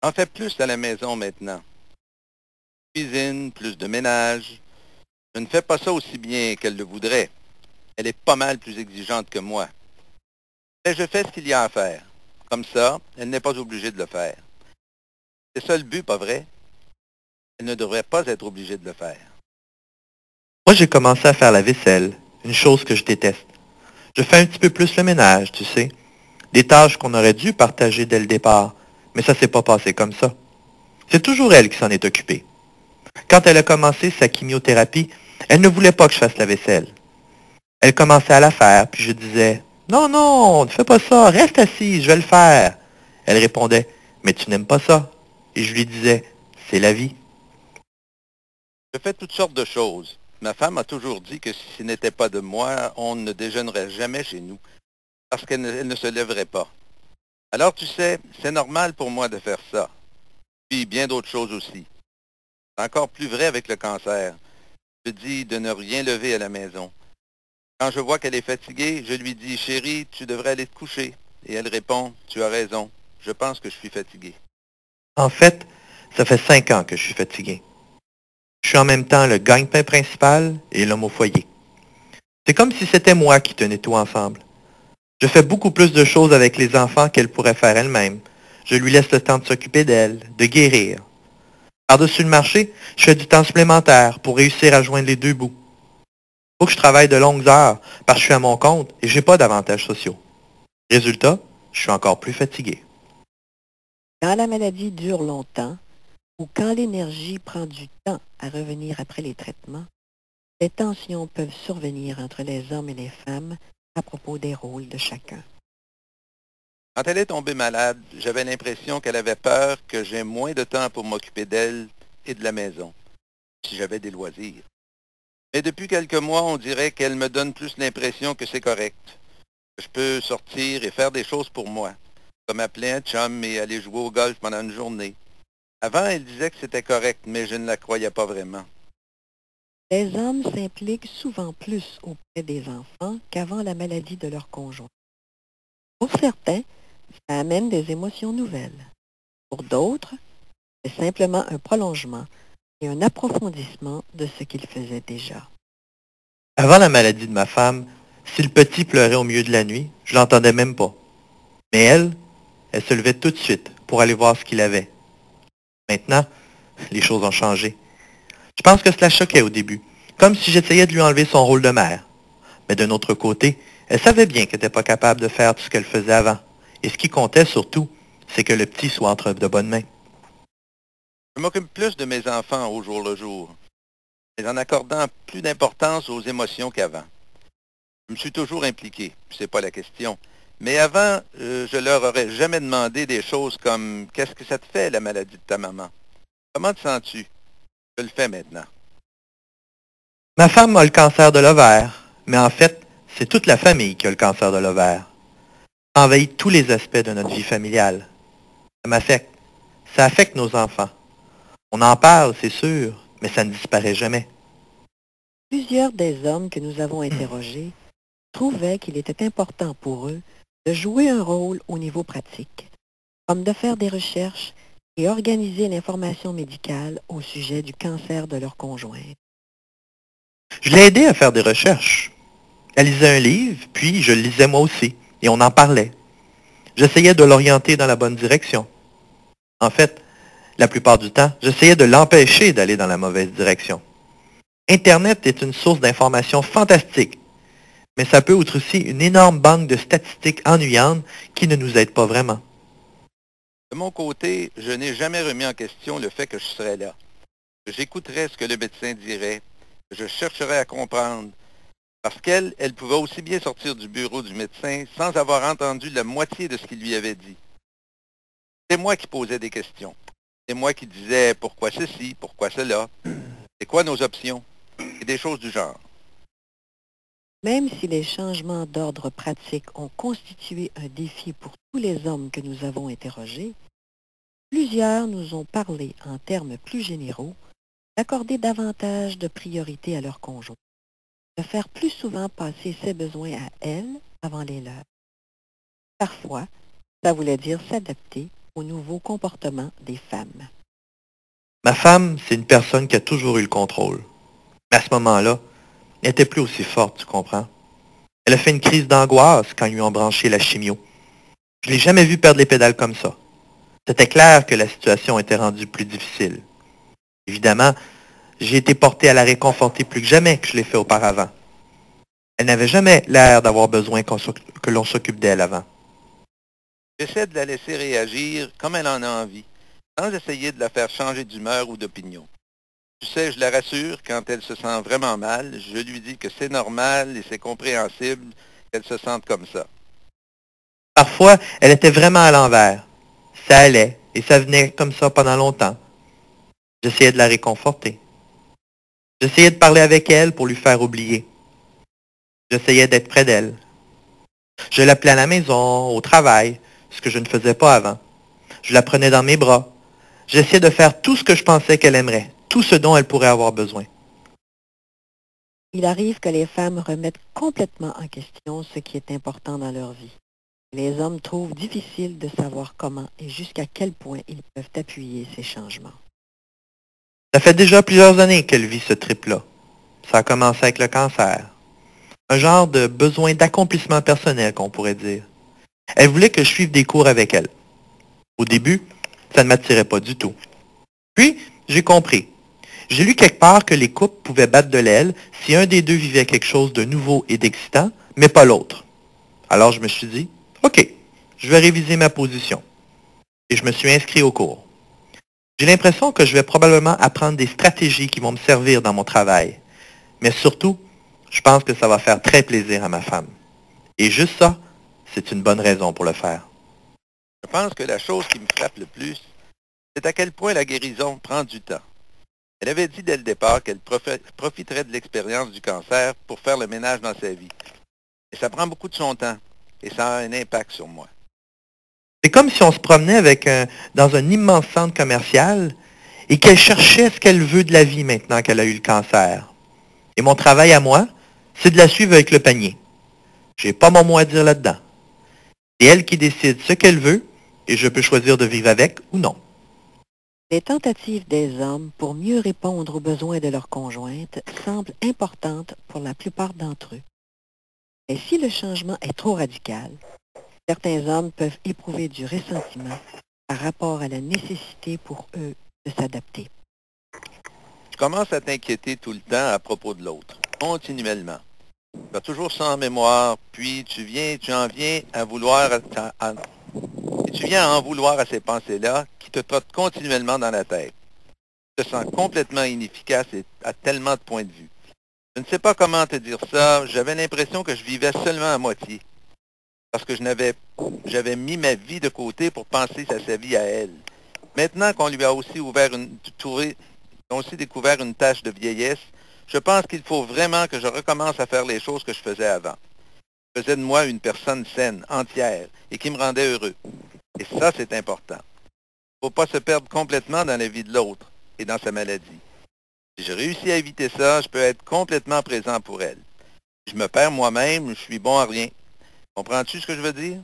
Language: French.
J'en fais plus à la maison maintenant. Cuisine, plus de ménage. Je ne fais pas ça aussi bien qu'elle le voudrait. Elle est pas mal plus exigeante que moi. Mais je fais ce qu'il y a à faire. Comme ça, elle n'est pas obligée de le faire. C'est ça le but, pas vrai? Elle ne devrait pas être obligée de le faire. Moi, j'ai commencé à faire la vaisselle, une chose que je déteste. Je fais un petit peu plus le ménage, tu sais. Des tâches qu'on aurait dû partager dès le départ, mais ça s'est pas passé comme ça. C'est toujours elle qui s'en est occupée. Quand elle a commencé sa chimiothérapie, elle ne voulait pas que je fasse la vaisselle. Elle commençait à la faire, puis je disais, non, non, ne fais pas ça, reste assise, je vais le faire. Elle répondait, mais tu n'aimes pas ça. Et je lui disais, c'est la vie. Je fais toutes sortes de choses. Ma femme a toujours dit que si ce n'était pas de moi, on ne déjeunerait jamais chez nous, parce qu'elle ne se lèverait pas. Alors tu sais, c'est normal pour moi de faire ça. Puis bien d'autres choses aussi. C'est encore plus vrai avec le cancer. Je dis de ne rien lever à la maison. Quand je vois qu'elle est fatiguée, je lui dis, chérie, tu devrais aller te coucher. Et elle répond, tu as raison, je pense que je suis fatigué. En fait, ça fait 5 ans que je suis fatigué. Je suis en même temps le gagne-pain principal et l'homme au foyer. C'est comme si c'était moi qui tenais tout ensemble. Je fais beaucoup plus de choses avec les enfants qu'elle pourrait faire elle-même. Je lui laisse le temps de s'occuper d'elle, de guérir. Par-dessus le marché, je fais du temps supplémentaire pour réussir à joindre les deux bouts. Faut que je travaille de longues heures parce que je suis à mon compte et j'ai pas d'avantages sociaux. Résultat, je suis encore plus fatigué. Quand la maladie dure longtemps ou quand l'énergie prend du temps à revenir après les traitements, des tensions peuvent survenir entre les hommes et les femmes à propos des rôles de chacun. Quand elle est tombée malade, j'avais l'impression qu'elle avait peur que j'aie moins de temps pour m'occuper d'elle et de la maison, si j'avais des loisirs. Mais depuis quelques mois, on dirait qu'elle me donne plus l'impression que c'est correct. Que je peux sortir et faire des choses pour moi, comme appeler un chum et aller jouer au golf pendant une journée. Avant, elle disait que c'était correct, mais je ne la croyais pas vraiment. Les hommes s'impliquent souvent plus auprès des enfants qu'avant la maladie de leur conjoint. Pour certains, ça amène des émotions nouvelles. Pour d'autres, c'est simplement un prolongement et un approfondissement de ce qu'ils faisaient déjà. Avant la maladie de ma femme, si le petit pleurait au milieu de la nuit, je l'entendais même pas. Mais elle se levait tout de suite pour aller voir ce qu'il avait. Maintenant, les choses ont changé. Je pense que cela choquait au début, comme si j'essayais de lui enlever son rôle de mère. Mais d'un autre côté, elle savait bien qu'elle n'était pas capable de faire tout ce qu'elle faisait avant. Et ce qui comptait surtout, c'est que le petit soit entre de bonnes mains. Je m'occupe plus de mes enfants au jour le jour, mais en accordant plus d'importance aux émotions qu'avant. Je me suis toujours impliqué, c'est pas la question. Mais avant, je leur aurais jamais demandé des choses comme qu'est-ce que ça te fait la maladie de ta maman? Comment te sens-tu? Je le fais maintenant. Ma femme a le cancer de l'ovaire, mais en fait, c'est toute la famille qui a le cancer de l'ovaire. Ça envahit tous les aspects de notre vie familiale. Ça m'affecte. Ça affecte nos enfants. On en parle, c'est sûr, mais ça ne disparaît jamais. Plusieurs des hommes que nous avons interrogés trouvaient qu'il était important pour eux de jouer un rôle au niveau pratique, comme de faire des recherches et organiser l'information médicale au sujet du cancer de leur conjoint. Je l'ai aidé à faire des recherches. Elle lisait un livre, puis je le lisais moi aussi, et on en parlait. J'essayais de l'orienter dans la bonne direction. En fait, la plupart du temps, j'essayais de l'empêcher d'aller dans la mauvaise direction. Internet est une source d'informations fantastique, mais ça peut être aussi une énorme banque de statistiques ennuyantes qui ne nous aident pas vraiment. De mon côté, je n'ai jamais remis en question le fait que je serais là. J'écouterais ce que le médecin dirait. Je chercherais à comprendre. Parce elle pouvait aussi bien sortir du bureau du médecin sans avoir entendu la moitié de ce qu'il lui avait dit. C'est moi qui posais des questions. C'est moi qui disais pourquoi ceci, pourquoi cela, c'est quoi nos options, et des choses du genre. Même si les changements d'ordre pratique ont constitué un défi pour tous les hommes que nous avons interrogés, plusieurs nous ont parlé en termes plus généraux d'accorder davantage de priorité à leur conjoint, de faire plus souvent passer ses besoins à elle avant les leurs. Parfois, ça voulait dire s'adapter aux nouveaux comportements des femmes. Ma femme, c'est une personne qui a toujours eu le contrôle. Mais à ce moment-là, elle n'était plus aussi forte, tu comprends? Elle a fait une crise d'angoisse quand ils lui ont branché la chimio. Je l'ai jamais vu perdre les pédales comme ça. C'était clair que la situation était rendue plus difficile. Évidemment, j'ai été porté à la réconforter plus que jamais que je l'ai fait auparavant. Elle n'avait jamais l'air d'avoir besoin que l'on s'occupe d'elle avant. J'essaie de la laisser réagir comme elle en a envie, sans essayer de la faire changer d'humeur ou d'opinion. Tu sais, je la rassure quand elle se sent vraiment mal. Je lui dis que c'est normal et c'est compréhensible qu'elle se sente comme ça. Parfois, elle était vraiment à l'envers. Ça allait, et ça venait comme ça pendant longtemps. J'essayais de la réconforter. J'essayais de parler avec elle pour lui faire oublier. J'essayais d'être près d'elle. Je l'appelais à la maison, au travail, ce que je ne faisais pas avant. Je la prenais dans mes bras. J'essayais de faire tout ce que je pensais qu'elle aimerait, tout ce dont elle pourrait avoir besoin. Il arrive que les femmes remettent complètement en question ce qui est important dans leur vie. Les hommes trouvent difficile de savoir comment et jusqu'à quel point ils peuvent appuyer ces changements. Ça fait déjà plusieurs années qu'elle vit ce trip-là. Ça a commencé avec le cancer. Un genre de besoin d'accomplissement personnel, qu'on pourrait dire. Elle voulait que je suive des cours avec elle. Au début, ça ne m'attirait pas du tout. Puis, j'ai compris. J'ai lu quelque part que les couples pouvaient battre de l'aile si un des deux vivait quelque chose de nouveau et d'excitant, mais pas l'autre. Alors je me suis dit, OK, je vais réviser ma position. Et je me suis inscrit au cours. J'ai l'impression que je vais probablement apprendre des stratégies qui vont me servir dans mon travail. Mais surtout, je pense que ça va faire très plaisir à ma femme. Et juste ça, c'est une bonne raison pour le faire. Je pense que la chose qui me frappe le plus, c'est à quel point la guérison prend du temps. Elle avait dit dès le départ qu'elle profiterait de l'expérience du cancer pour faire le ménage dans sa vie. Et ça prend beaucoup de son temps, et ça a un impact sur moi. C'est comme si on se promenait dans un immense centre commercial et qu'elle cherchait ce qu'elle veut de la vie maintenant qu'elle a eu le cancer. Et mon travail à moi, c'est de la suivre avec le panier. J'ai pas mon mot à dire là-dedans. C'est elle qui décide ce qu'elle veut et je peux choisir de vivre avec ou non. Les tentatives des hommes pour mieux répondre aux besoins de leur conjointe semblent importantes pour la plupart d'entre eux. Et si le changement est trop radical, certains hommes peuvent éprouver du ressentiment par rapport à la nécessité pour eux de s'adapter. Tu commences à t'inquiéter tout le temps à propos de l'autre, continuellement. Tu as toujours ça en mémoire, puis tu en viens à vouloir et tu viens à en vouloir à ces pensées-là qui te trottent continuellement dans la tête. Tu te sens complètement inefficace et à tellement de points de vue. Je ne sais pas comment te dire ça, j'avais l'impression que je vivais seulement à moitié. Parce que j'avais mis ma vie de côté pour penser à sa vie à elle. Maintenant qu'on lui a aussi découvert une tâche de vieillesse, je pense qu'il faut vraiment que je recommence à faire les choses que je faisais avant. Je faisais de moi une personne saine, entière, et qui me rendait heureux. Et ça, c'est important. Il ne faut pas se perdre complètement dans la vie de l'autre et dans sa maladie. Si je réussis à éviter ça, je peux être complètement présent pour elle. Si je me perds moi-même, je suis bon à rien. Comprends-tu ce que je veux dire?